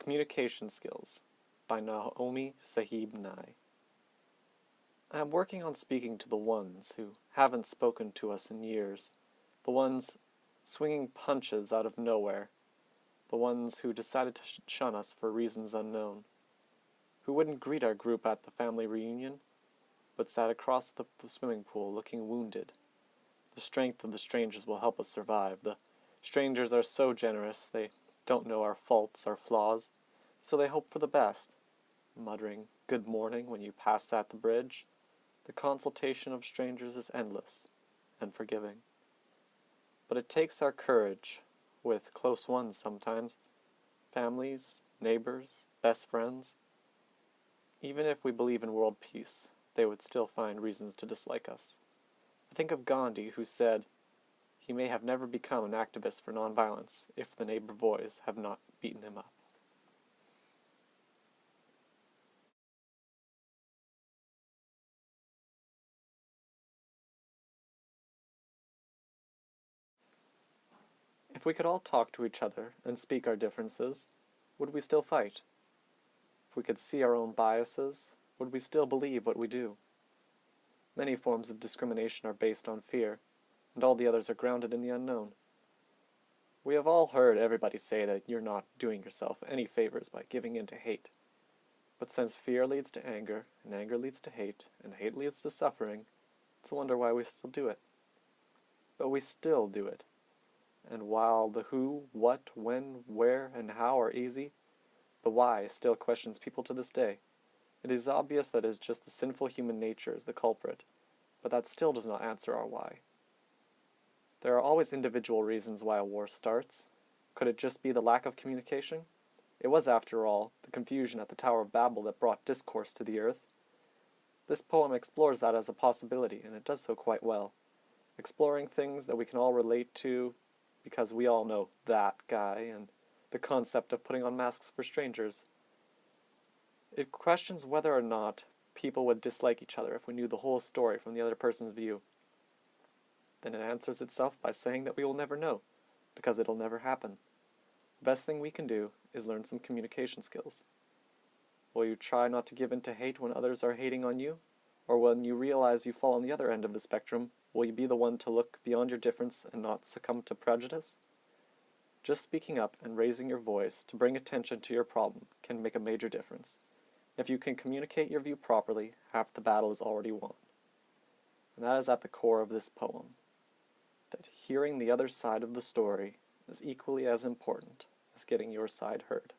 Communication Skills by Naomi Sahib Nye. I am working on speaking to the ones who haven't spoken to us in years, the ones swinging punches out of nowhere, the ones who decided to shun us for reasons unknown, who wouldn't greet our group at the family reunion, but sat across the swimming pool looking wounded. The strength of the strangers will help us survive. The strangers are so generous, they don't know our faults, our flaws, so they hope for the best, muttering good morning when you pass at the bridge. The consultation of strangers is endless and forgiving. But it takes our courage, with close ones sometimes, families, neighbors, best friends. Even if we believe in world peace, they would still find reasons to dislike us. I think of Gandhi, who said he may have never become an activist for nonviolence if the neighbor boys have not beaten him up. If we could all talk to each other and speak our differences, would we still fight? If we could see our own biases, would we still believe what we do? Many forms of discrimination are based on fear, and all the others are grounded in the unknown. We have all heard everybody say that you're not doing yourself any favors by giving in to hate. But since fear leads to anger, and anger leads to hate, and hate leads to suffering, it's a wonder why we still do it. But we still do it. And while the who, what, when, where, and how are easy, the why still questions people to this day. It is obvious that it is just the sinful human nature is the culprit, but that still does not answer our why. There are always individual reasons why a war starts. Could it just be the lack of communication? It was, after all, the confusion at the Tower of Babel that brought discourse to the earth. This poem explores that as a possibility, and it does so quite well, exploring things that we can all relate to, because we all know that guy, and the concept of putting on masks for strangers. It questions whether or not people would dislike each other if we knew the whole story from the other person's view. Then it answers itself by saying that we will never know, because it'll never happen. The best thing we can do is learn some communication skills. Will you try not to give in to hate when others are hating on you? Or when you realize you fall on the other end of the spectrum, will you be the one to look beyond your difference and not succumb to prejudice? Just speaking up and raising your voice to bring attention to your problem can make a major difference. If you can communicate your view properly, half the battle is already won. And that is at the core of this poem, that hearing the other side of the story is equally as important as getting your side heard.